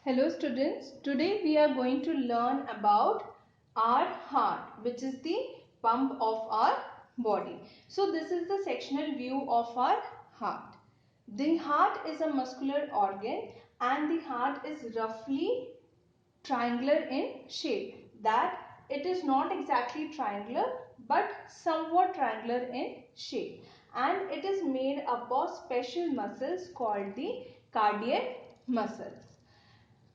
Hello students, today we are going to learn about our heart, which is the pump of our body. So this is the sectional view of our heart. The heart is a muscular organ and the heart is roughly triangular in shape. That it is not exactly triangular but somewhat triangular in shape, and it is made up of special muscles called the cardiac muscles.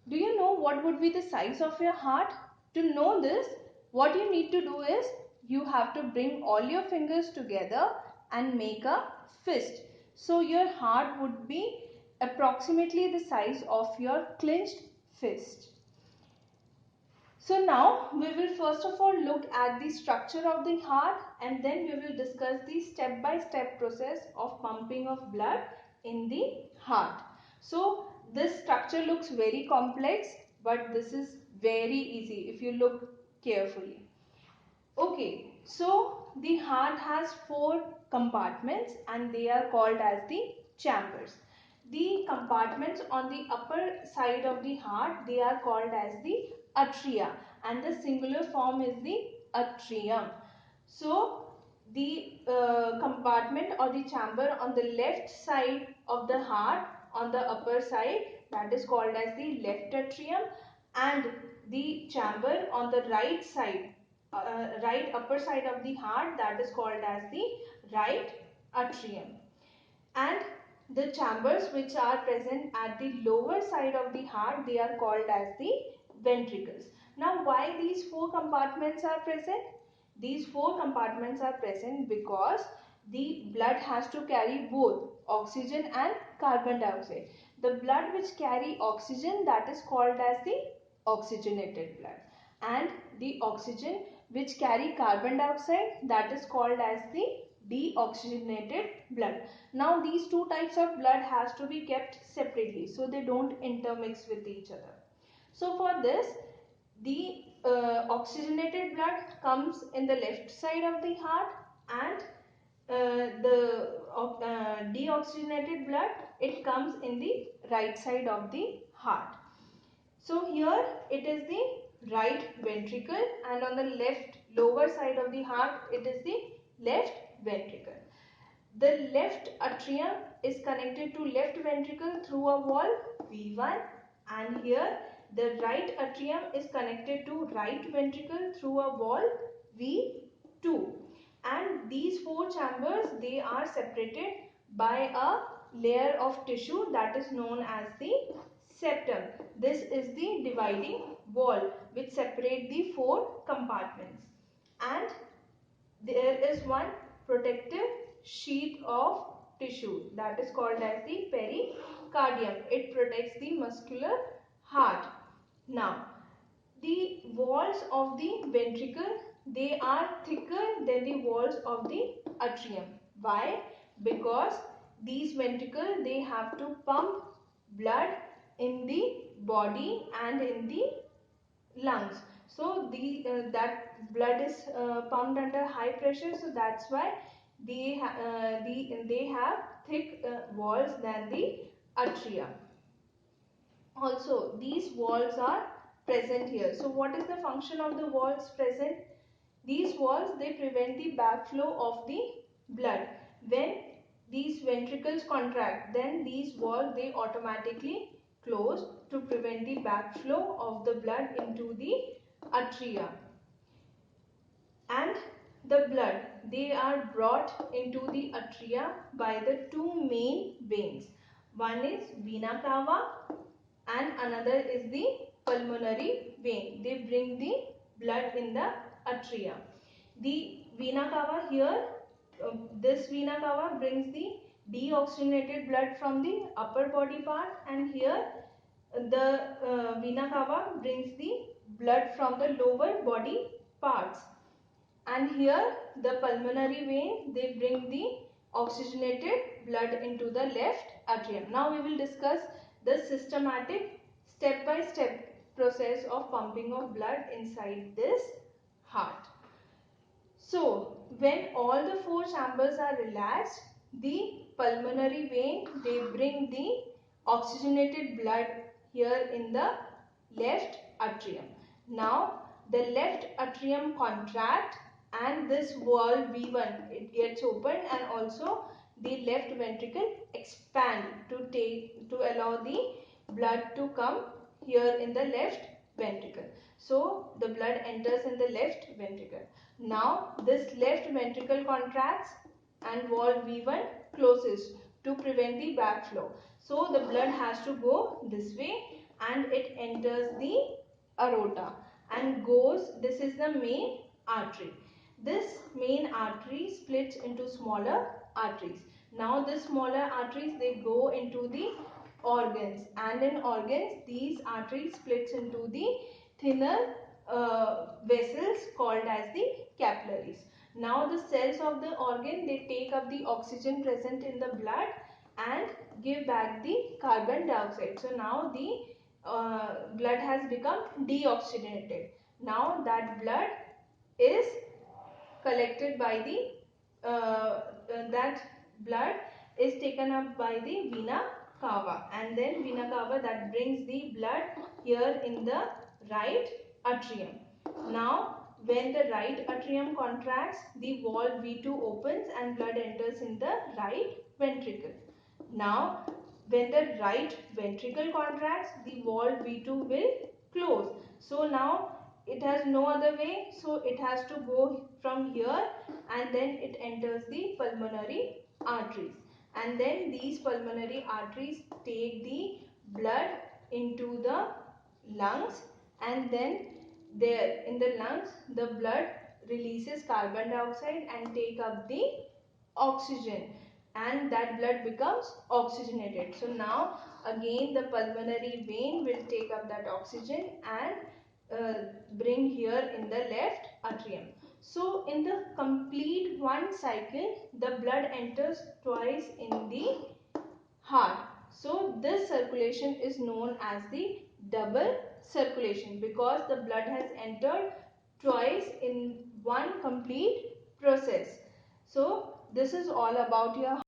Do you know what would be the size of your heart? To know this, what you need to do is you have to bring all your fingers together and make a fist. So your heart would be approximately the size of your clenched fist. So now we will first of all look at the structure of the heart, and then we will discuss the step-by-step process of pumping of blood in the heart. So this structure looks very complex, but this is very easy if you look carefully. Okay, so the heart has four compartments and they are called as the chambers. The compartments on the upper side of the heart, they are called as the atria, and the singular form is the atrium. So the compartment or the chamber on the left side of the heart on the upper side, that is called as the left atrium, and the chamber on the right side, right upper side of the heart, that is called as the right atrium. And the chambers which are present at the lower side of the heart, they are called as the ventricles. Now why these four compartments are present? These four compartments are present because the blood has to carry both oxygen and carbon dioxide. The blood which carry oxygen, that is called as the oxygenated blood, and the oxygen which carry carbon dioxide, that is called as the deoxygenated blood. Now these two types of blood has to be kept separately so they don't intermix with each other. So for this, the oxygenated blood comes in the left side of the heart, and the deoxygenated blood, it comes in the right side of the heart. So here it is the right ventricle, and on the left lower side of the heart it is the left ventricle. The left atrium is connected to left ventricle through a wall V1, and here the right atrium is connected to right ventricle through a wall V2. And these four chambers, they are separated by a layer of tissue that is known as the septum. This is the dividing wall which separate the four compartments. And there is one protective sheath of tissue that is called as the pericardium. It protects the muscular heart. Now, the walls of the ventricle, they are thicker than the walls of the atrium. Why? Because these ventricles, they have to pump blood in the body and in the lungs. So that blood is pumped under high pressure, so that's why they have thick walls than the atria. Also these walls are present here. So what is the function of the walls present? These walls, they prevent the backflow of the blood. When these ventricles contract, then these walls, they automatically close to prevent the backflow of the blood into the atria. And the blood, they are brought into the atria by the two main veins. One is vena cava and another is the pulmonary vein. They bring the blood in the atria. The vena cava here, this vena cava brings the deoxygenated blood from the upper body part, and here the vena cava brings the blood from the lower body parts. And here the pulmonary vein, they bring the oxygenated blood into the left atrium. Now we will discuss the systematic step-by-step process of pumping of blood inside this heart. So when all the four chambers are relaxed, the pulmonary vein, they bring the oxygenated blood here in the left atrium. Now the left atrium contract and this wall V1 it gets opened, and also the left ventricle expand to allow the blood to come here in the left ventricle. So the blood enters in the left ventricle. Now this left ventricle contracts and wall V1 closes to prevent the backflow. So the blood has to go this way and it enters the aorta and goes, this is the main artery. This main artery splits into smaller arteries. Now the smaller arteries, they go into the organs, and in organs these arteries splits into the thinner vessels called as the capillaries. Now the cells of the organ, they take up the oxygen present in the blood and give back the carbon dioxide. So now the blood has become deoxygenated. Now that blood is collected by the that blood is taken up by the vena cava, and then vena cava that brings the blood here in the right atrium. Now when the right atrium contracts, the wall V2 opens and blood enters in the right ventricle. Now when the right ventricle contracts, the wall V2 will close. So now it has no other way, so it has to go from here and then it enters the pulmonary arteries, and then these pulmonary arteries take the blood into the lungs, and then there in the lungs the blood releases carbon dioxide and take up the oxygen, and that blood becomes oxygenated. So now again the pulmonary vein will take up that oxygen and bring here in the left atrium. So in the complete one cycle, the blood enters twice in the heart. So this circulation is known as the double circulation, because the blood has entered twice in one complete process. So this is all about your